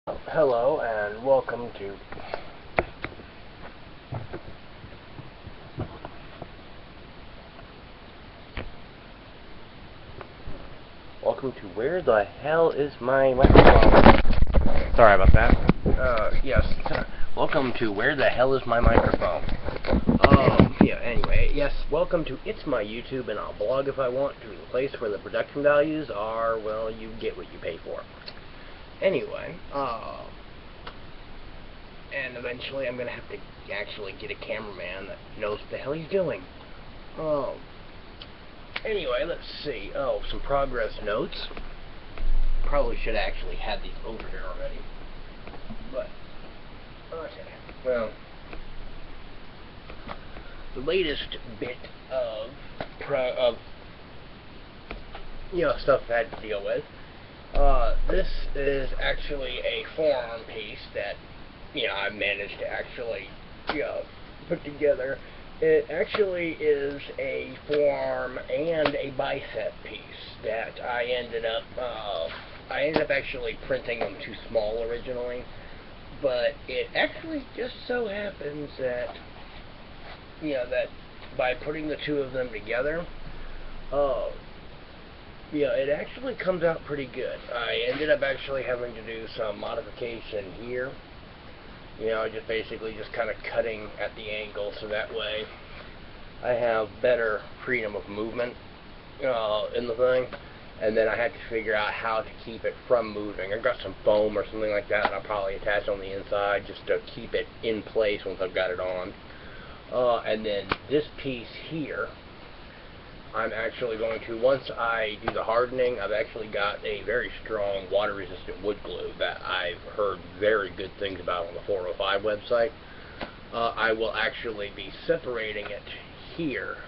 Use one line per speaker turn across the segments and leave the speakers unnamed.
Hello and welcome to Where the Hell Is My Microphone? Sorry about that. Yes. Welcome to Where the Hell Is My Microphone? Anyway, yes, welcome to It's My YouTube, and I'll blog if I want to, the place where the production values are, well, you get what you pay for. Anyway, and eventually I'm going to have to actually get a cameraman that knows what the hell he's doing. Anyway, let's see. Some progress notes. Probably should actually have these over here already. But, okay. Well, the latest bit of stuff I had to deal with. This is actually a forearm piece that I managed to actually put together. It actually is a forearm and a bicep piece that I ended up actually printing them too small originally, but it actually just so happens that that by putting the two of them together, it actually comes out pretty good. I ended up actually having to do some modification here. Just basically kind of cutting at the angle so that way I have better freedom of movement in the thing. And then I had to figure out how to keep it from moving. I've got some foam or something like that I'll probably attach on the inside just to keep it in place once I've got it on. And then this piece here, I'm actually going to, once I do the hardening, I've actually got a very strong water-resistant wood glue that I've heard very good things about on the 405 website. I will actually be separating it here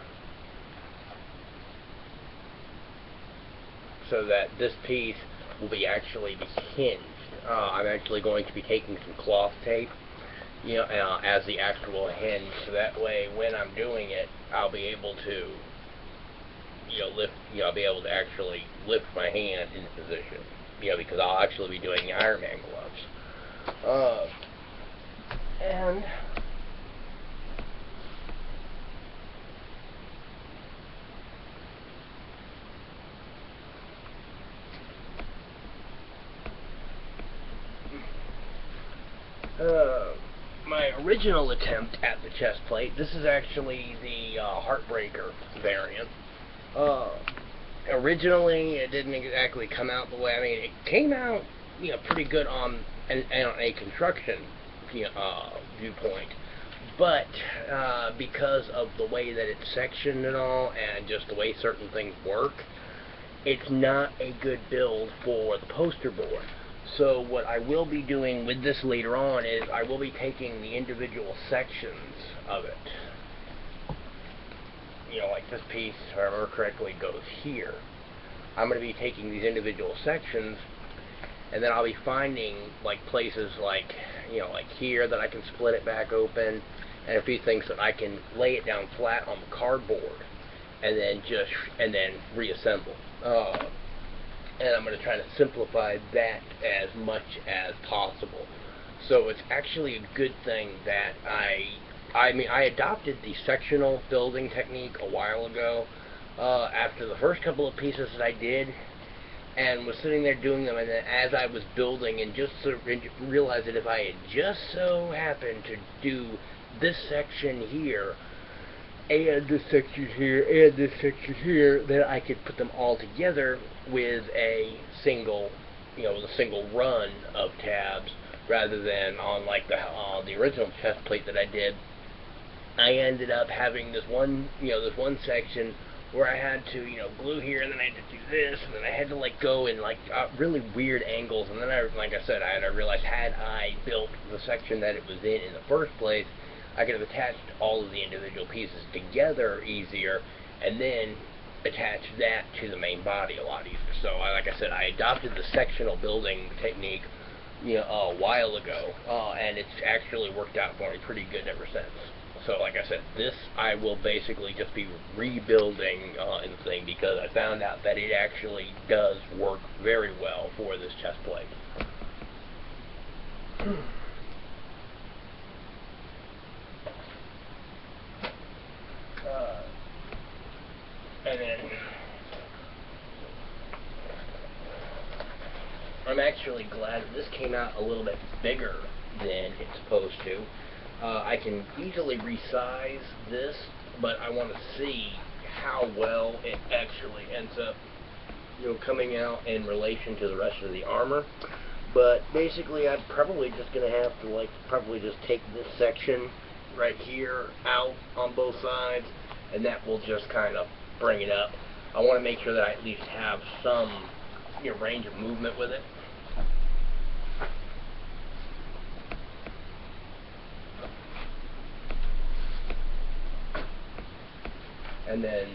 so that this piece will be actually hinged. I'm actually going to be taking some cloth tape as the actual hinge, so that way when I'm doing it, I'll be able to I'll be able to actually lift my hand into position, because I'll actually be doing the Iron Man gloves. And my original attempt at the chest plate, this is actually the Heartbreaker variant. Originally, it didn't exactly come out the way. I mean, it came out, pretty good on a construction viewpoint, but because of the way that it's sectioned and all, and just the way certain things work, it's not a good build for the poster board. So what I will be doing with this later on is I will be taking the individual sections of it. Like this piece, if I remember correctly, goes here. I'm going to be taking these individual sections, and then I'll be finding places like here that I can split it back open, and a few things that I can lay it down flat on the cardboard, and then reassemble. And I'm going to try to simplify that as much as possible. So it's actually a good thing that I adopted the sectional building technique a while ago after the first couple of pieces that I did, and was sitting there doing them, and then as I was building and just sort of realized that if I had just so happened to do this section here, and this section here, and this section here, then I could put them all together with a single, with a single run of tabs, rather than on the original chest plate that I did. I ended up having this one section where I had to, glue here, and then I had to do this, and then I had to go in really weird angles, and then I realized had I built the section that it was in the first place, I could have attached all of the individual pieces together easier, and then attach that to the main body a lot easier. So, like I said, I adopted the sectional building technique, a while ago, and it's actually worked out for me pretty good ever since. So, like I said, this I will basically just be rebuilding in the thing, because I found out that it actually does work very well for this chest plate. And then I'm actually glad that this came out a little bit bigger than it's supposed to. I can easily resize this, but I want to see how well it actually ends up, coming out in relation to the rest of the armor. But basically, I'm probably just going to have to probably just take this section right here out on both sides, and that will just kind of bring it up. I want to make sure that I at least have some range of movement with it. And then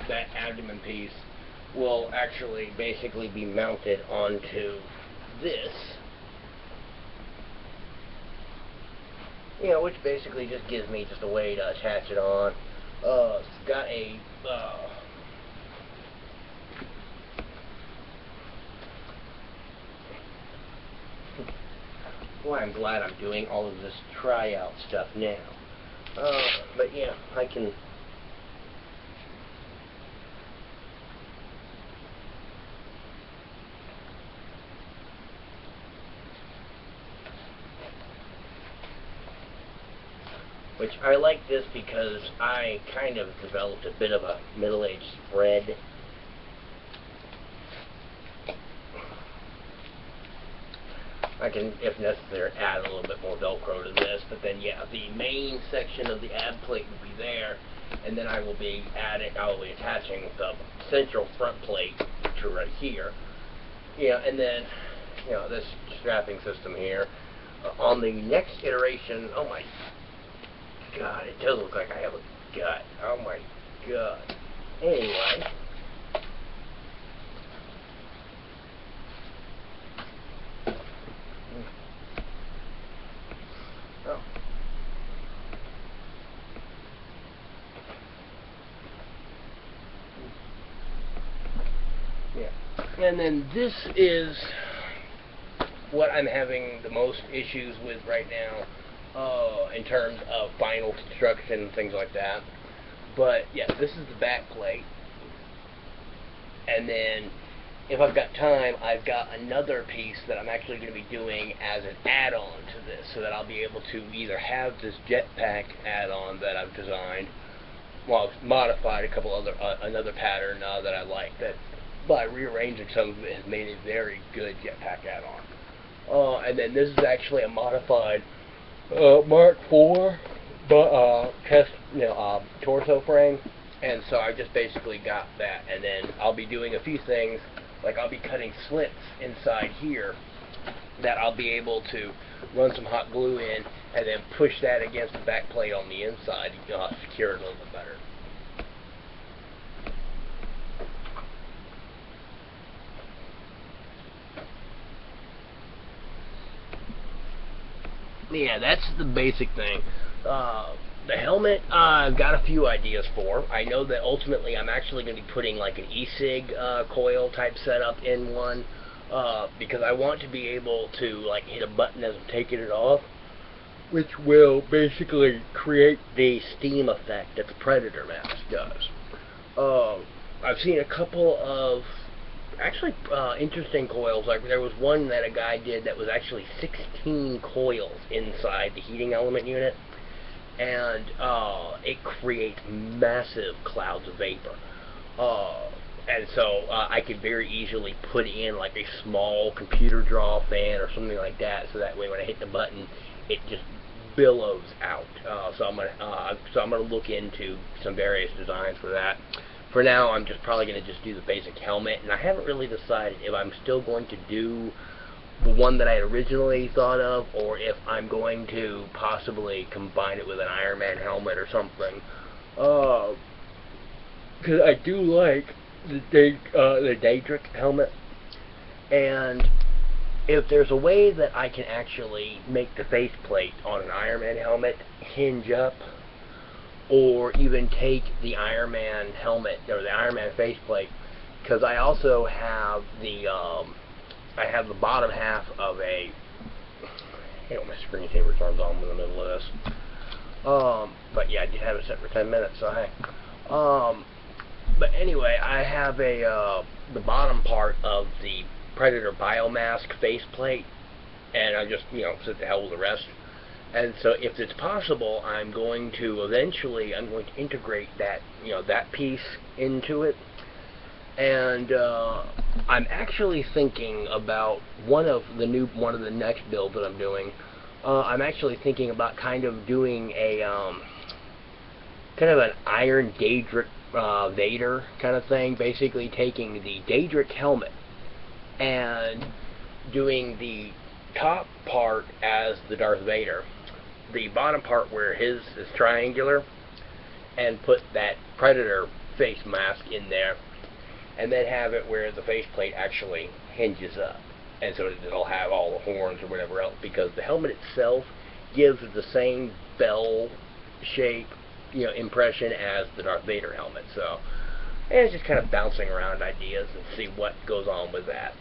that abdomen piece will actually basically be mounted onto this, which basically just gives me just a way to attach it on. It's got a well, I'm glad I'm doing all of this tryout stuff now. But yeah, I can. Which I like this because I kind of developed a bit of a middle-aged spread. I can, if necessary, add a little bit more Velcro to this, but then yeah, the main section of the ab plate will be there, and then I will be attaching the central front plate to right here. And then this strapping system here. On the next iteration, oh my God, it does look like I have a gut. Oh my God. Anyway. Oh. Yeah. And then this is what I'm having the most issues with right now. In terms of final construction and things like that. But yeah, this is the back plate, and then if I've got time, I've got another piece that I'm actually going to be doing as an add-on to this, so that I'll be able to either have this jetpack add-on that I've designed, well, I've modified a couple other another pattern that I like, that by rearranging some of it has made a very good jetpack add-on. And then this is actually a modified Mark IV chest, torso frame, and so I just basically got that, and then I'll be doing a few things, like I'll be cutting slits inside here that I'll be able to run some hot glue in, and then push that against the back plate on the inside to secure it a little bit better. Yeah, that's the basic thing. The helmet, I've got a few ideas for. I know that ultimately I'm actually going to be putting like an e-cig coil type setup in one, because I want to be able to hit a button as I'm taking it off, which will basically create the steam effect that the Predator mask does. I've seen a couple of actually interesting coils. Like there was one that a guy did that was actually 16 coils inside the heating element unit, and it creates massive clouds of vapor. And so I could very easily put in like a small computer draw fan or something like that, so that way when I hit the button, it just billows out. So I'm gonna look into some various designs for that. For now, I'm just probably going to just do the basic helmet, and I haven't really decided if I'm still going to do the one that I had originally thought of, or if I'm going to possibly combine it with an Iron Man helmet or something. Because I do like the Daedric helmet, and if there's a way that I can actually make the faceplate on an Iron Man helmet hinge up, or even take the Iron Man helmet or the Iron Man faceplate, because I also have the bottom half of a screensaver turns on in the middle of this. But yeah, I did have it set for 10 minutes, so hey. But anyway, I have the bottom part of the Predator biomask faceplate, and I just, said to hell with the rest. And so if it's possible, I'm going to integrate that, that piece into it. And I'm actually thinking about one of the next builds that I'm doing. I'm actually thinking about kind of doing a kind of an Iron Daedric Vader kind of thing. Basically taking the Daedric helmet and doing the top part as the Darth Vader, the bottom part where his is triangular, and put that Predator face mask in there, and then have it where the faceplate actually hinges up, and so it'll have all the horns or whatever else, because the helmet itself gives the same bell shape, impression as the Darth Vader helmet. So, and it's just kind of bouncing around ideas and see what goes on with that.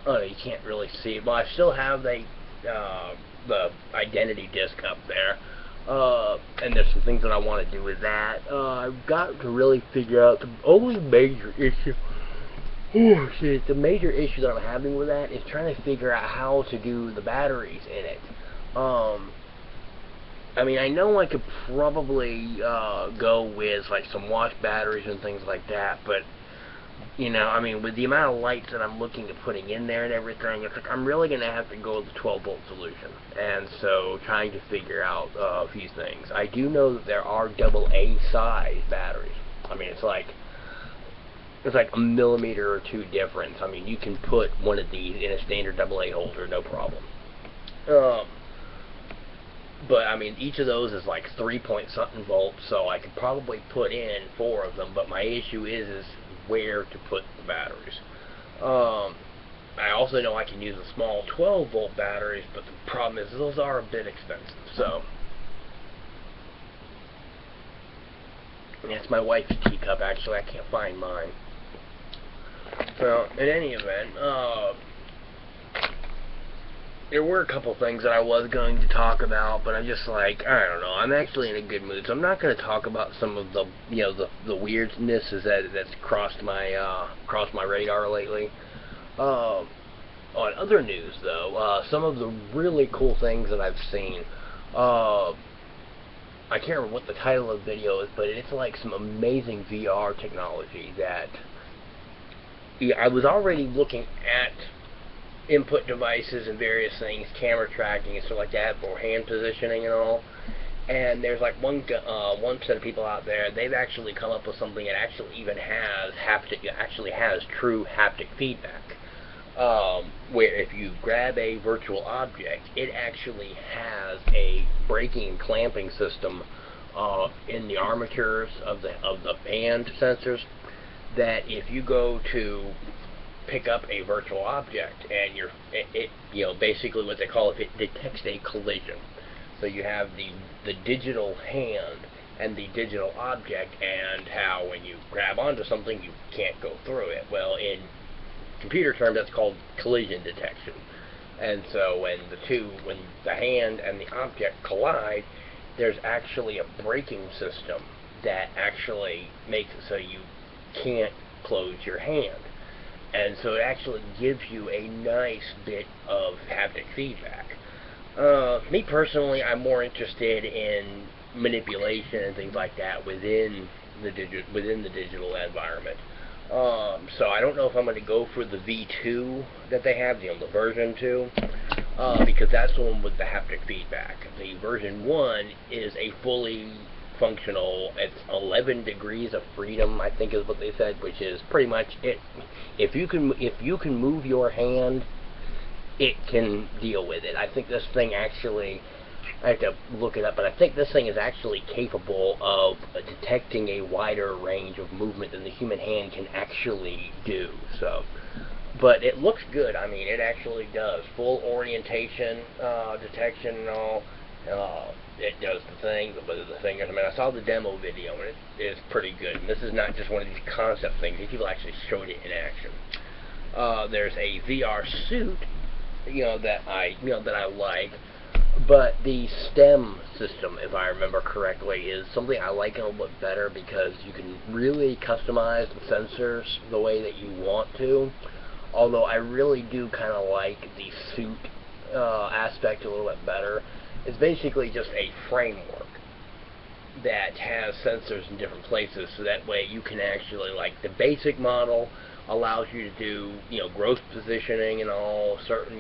Oh, you can't really see it. Well, I still have the identity disc up there, and there's some things that I want to do with that. I've got to really figure out the only major issue. The major issue that I'm having with that is trying to figure out how to do the batteries in it. I mean, I know I could probably go with like some wash batteries and things like that, but I mean, with the amount of lights that I'm looking at putting in there and everything, it's like I'm really going to have to go with the 12-volt solution. And so, trying to figure out a few things. I do know that there are AA size batteries. I mean, it's like a millimeter or two difference. I mean, you can put one of these in a standard AA holder, no problem. But I mean, each of those is like 3-point-something volts, so I could probably put in 4 of them. But my issue is where to put the batteries. I also know I can use the small 12-volt batteries, but the problem is those are a bit expensive. So, that's my wife's teacup. Actually, I can't find mine. So, in any event, there were a couple things that I was going to talk about, but I'm just like, I don't know, I'm actually in a good mood, so I'm not going to talk about some of the, the weirdness that's crossed my radar lately. On other news, though, some of the really cool things that I've seen, I can't remember what the title of the video is, but it's like some amazing VR technology that I was already looking at input devices and various things, camera tracking and stuff like that, for hand positioning and all. And there's like one set of people out there, they've actually come up with something that actually even has true haptic feedback. Where if you grab a virtual object, it actually has a braking and clamping system in the armatures of the band sensors, that if you go to pick up a virtual object and basically what they call it detects a collision. So you have the digital hand and the digital object, and how when you grab onto something you can't go through it. Well, in computer terms that's called collision detection. And so when the hand and the object collide, there's actually a braking system that actually makes it so you can't close your hand. And so it actually gives you a nice bit of haptic feedback. Me personally, I'm more interested in manipulation and things like that within the digital environment. So I don't know if I'm going to go for the V2 that they have, the version 2, because that's the one with the haptic feedback. The version 1 is a fully functional, it's 11 degrees of freedom, I think is what they said, which is pretty much it. If you can move your hand, it can deal with it. I think this thing actually, I have to look it up, but I think this thing is actually capable of detecting a wider range of movement than the human hand can actually do. So, but it looks good. I mean, it actually does full orientation detection and all. It does the thing with the fingers. I mean, I saw the demo video and it is pretty good. And this is not just one of these concept things. These people actually showed it in action. There's a VR suit that I like. But the STEM system, if I remember correctly, is something I like a little bit better because you can really customize the sensors the way that you want to. Although I really do kind of like the suit aspect a little bit better. It's basically just a framework that has sensors in different places, so that way you can actually, like, the basic model allows you to do, gross positioning and all, certain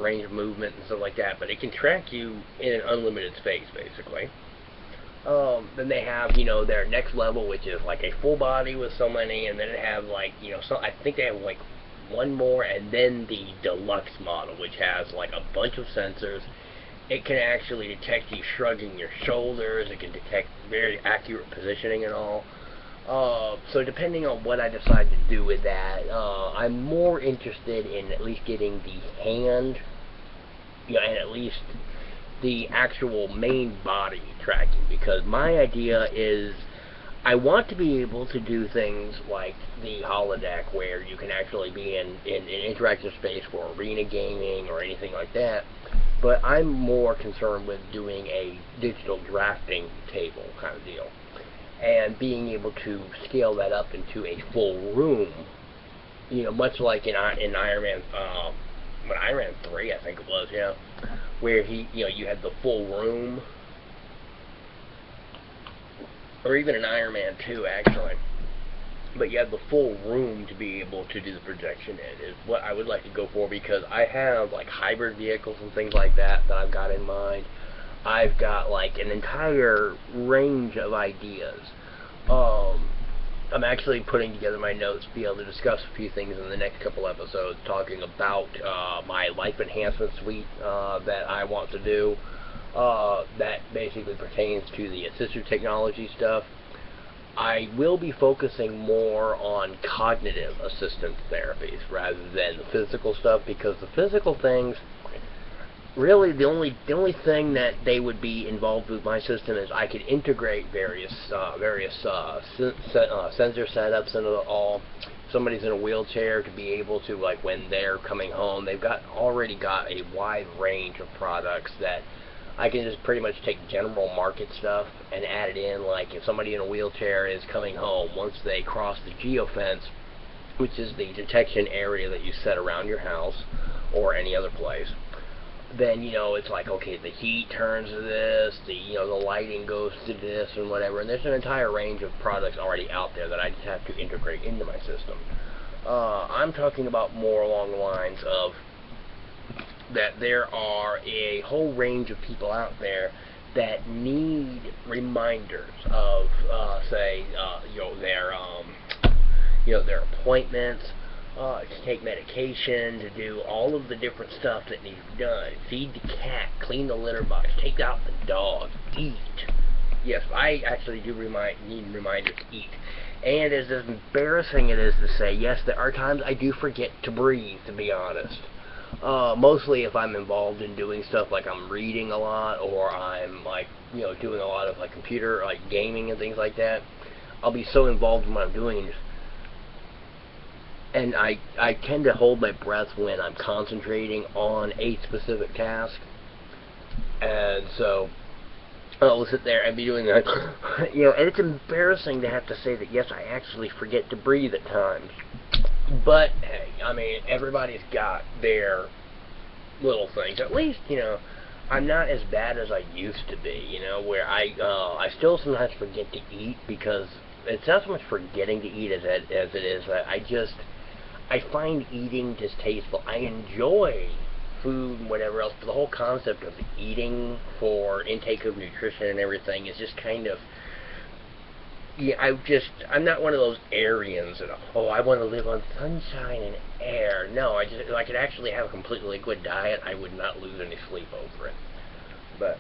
range of movement and stuff like that, but it can track you in an unlimited space, basically. Then they have, their next level, which is like a full body with so many, and then they have, like, I think they have, like, one more, and then the deluxe model, which has, like, a bunch of sensors. It can actually detect you shrugging your shoulders. It can detect very accurate positioning and all. So depending on what I decide to do with that, I'm more interested in at least getting the hand, and at least the actual main body tracking, because my idea is I want to be able to do things like the Holodeck, where you can actually be in an interactive space for arena gaming or anything like that. But I'm more concerned with doing a digital drafting table kind of deal, and being able to scale that up into a full room, much like in Iron Man, Iron Man 3, I think it was, where you had the full room, or even in Iron Man 2, actually. But you have the full room to be able to do the projection in, is what I would like to go for, because I have, like, hybrid vehicles and things like that I've got in mind. I've got, like, an entire range of ideas. I'm actually putting together my notes to be able to discuss a few things in the next couple episodes, talking about my life enhancement suite that I want to do, that basically pertains to the assistive technology stuff. I will be focusing more on cognitive assistance therapies rather than the physical stuff, because the physical things, really the only thing that they would be involved with my system is I could integrate various sensor setups into all. Somebody's in a wheelchair, to be able to, like, when they're coming home, they've already got a wide range of products that I can just pretty much take general market stuff and add it in. Like, if somebody in a wheelchair is coming home, once they cross the geofence, which is the detection area that you set around your house or any other place, then, it's like, okay, the heat turns to this, the lighting goes to this and whatever, and there's an entire range of products already out there that I just have to integrate into my system. I'm talking about more along the lines of that there are a whole range of people out there that need reminders of, say, their appointments, to take medication, to do all of the different stuff that needs to be done. Feed the cat, clean the litter box, take out the dog, eat. Yes, I actually do need reminders to eat. And as embarrassing it is to say, yes, there are times I do forget to breathe, to be honest. Mostly if I'm involved in doing stuff like I'm reading a lot, or I'm, like, doing a lot of, like, computer, like, gaming and things like that. I'll be so involved in what I'm doing, and I tend to hold my breath when I'm concentrating on a specific task. And so I'll sit there and be doing that, and it's embarrassing to have to say that, yes, I actually forget to breathe at times. But, hey, I mean, everybody's got their little things. At least, I'm not as bad as I used to be, where I still sometimes forget to eat, because it's not so much forgetting to eat as it is that I find eating distasteful. I enjoy food and whatever else, but the whole concept of eating for intake of nutrition and everything is just kind of, I'm not one of those Aryans that, I want to live on sunshine and air. No, if I could actually have a completely liquid diet, I would not lose any sleep over it.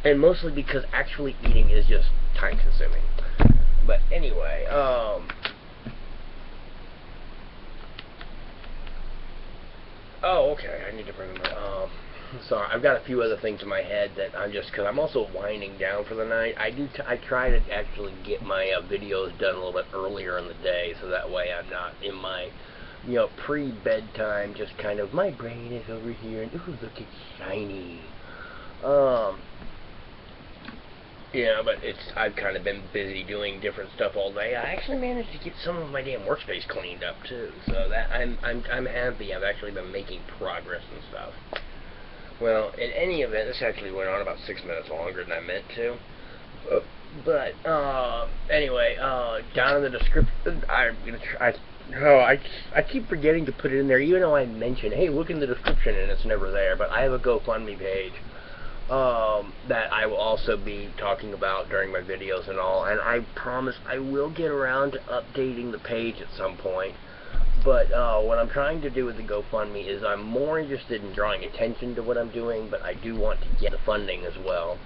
And mostly because actually eating is just time consuming. But anyway, okay, I need to bring my, sorry, I've got a few other things in my head that because I'm also winding down for the night. I try to actually get my videos done a little bit earlier in the day, so that way I'm not in my you know, pre-bedtime, just kind of, my brain is over here, and ooh, look, it's shiny. Yeah, but I've kind of been busy doing different stuff all day. I actually managed to get some of my damn workspace cleaned up too, so that I'm happy. I've actually been making progress and stuff. Well, in any event, this actually went on about 6 minutes longer than I meant to. But anyway, down in the description, I'm gonna try. Oh, I keep forgetting to put it in there, even though I mentioned, hey, look in the description, and it's never there. But I have a GoFundMe page that I will also be talking about during my videos and all, and I promise I will get around to updating the page at some point. But what I'm trying to do with the GoFundMe is I'm more interested in drawing attention to what I'm doing, but I do want to get the funding as well.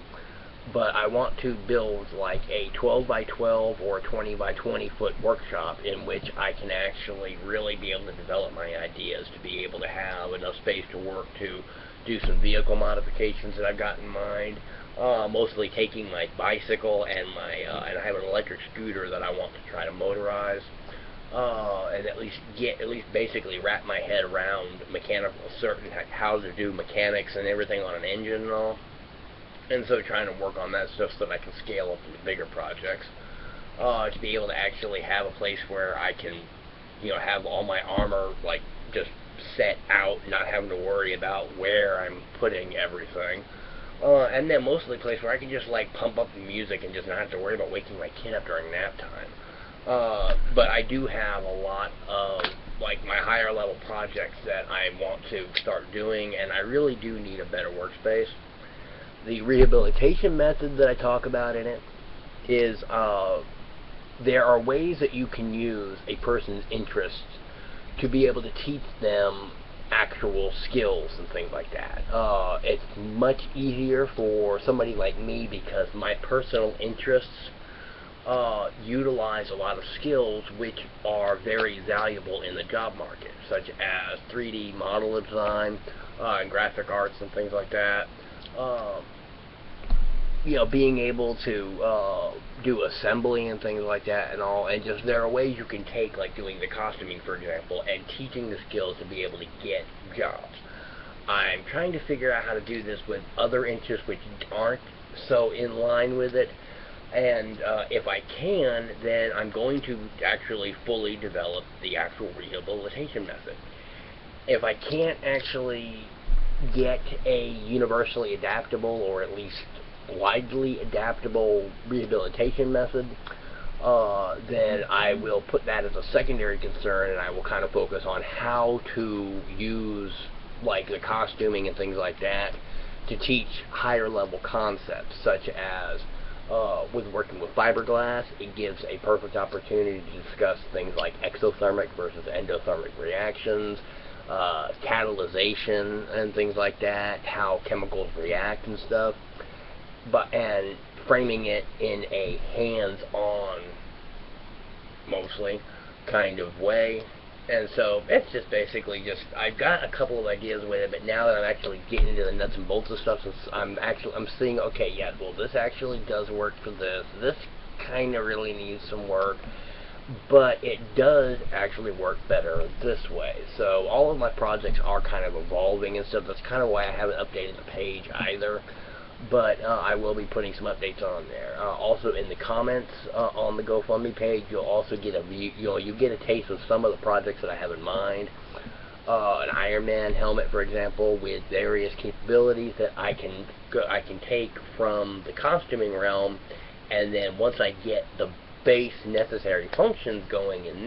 But I want to build like a 12 by 12 or 20 by 20 foot workshop in which I can actually really be able to develop my ideas, to be able to have enough space to work, to do some vehicle modifications that I've got in mind, mostly taking my bicycle and my and I have an electric scooter that I want to try to motorize, and at least basically wrap my head around how to do mechanics and everything on an engine and all. And so trying to work on that stuff so that I can scale up into bigger projects, to be able to actually have a place where I can, you know, have all my armor like just set out, not having to worry about where I'm putting everything, and then mostly a place where I can just like pump up the music and just not have to worry about waking my kid up during nap time. But I do have a lot of like my higher level projects that I want to start doing, and I really do need a better workspace. The rehabilitation method that I talk about in it is there are ways that you can use a person's interests to be able to teach them actual skills and things like that. It's much easier for somebody like me because my personal interests utilize a lot of skills which are very valuable in the job market, such as 3D model design, and graphic arts and things like that. You know, being able to do assembly and things like that and all, and just there are ways you can take, like doing the costuming, for example, and teaching the skills to be able to get jobs. I'm trying to figure out how to do this with other interests which aren't so in line with it, and if I can, then I'm going to actually fully develop the actual rehabilitation method. If I can't actually get a universally adaptable, or at least widely adaptable rehabilitation method, then I will put that as a secondary concern, and I will kind of focus on how to use like the costuming and things like that to teach higher level concepts, such as with working with fiberglass, it gives a perfect opportunity to discuss things like exothermic versus endothermic reactions, catalyzation and things like that, how chemicals react and stuff, and framing it in a hands-on, mostly, kind of way. And so it's just basically just, I've got a couple of ideas with it, but now that I'm actually getting into the nuts and bolts of stuff, I'm seeing, okay, yeah, well, this actually does work for this. This kind of really needs some work, but it does actually work better this way. So all of my projects are kind of evolving and stuff. That's kind of why I haven't updated the page either. But I will be putting some updates on there. Also, in the comments on the GoFundMe page, you'll also get you get a taste of some of the projects that I have in mind. An Iron Man helmet, for example, with various capabilities that I can take from the costuming realm, and then once I get the base necessary functions going in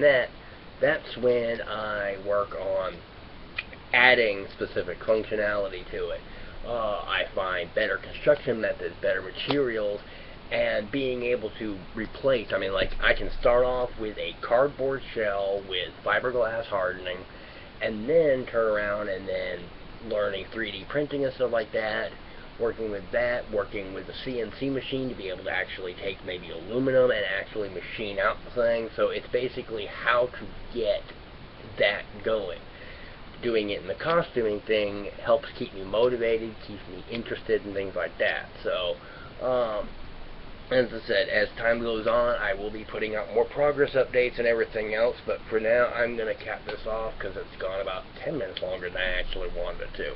that's when I work on adding specific functionality to it. I find better construction methods, better materials, and being able to replace, I mean, like, I can start off with a cardboard shell with fiberglass hardening, and then turn around and then learning 3D printing and stuff like that, working with the CNC machine to be able to actually take maybe aluminum and actually machine out the thing. So it's basically how to get that going. Doing it in the costuming thing helps keep me motivated, keeps me interested, and things like that. So As I said, as time goes on, I will be putting out more progress updates and everything else, but for now, I'm going to cap this off because it's gone about 10 minutes longer than I actually wanted it to.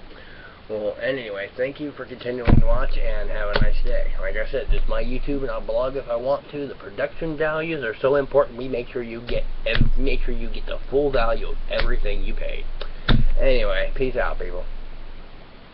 Well, anyway, thank you for continuing to watch, and have a nice day. Like I said, this is my YouTube, and I'll blog if I want to. The production values are so important. We make sure you get the full value of everything you paid. Anyway, peace out, people.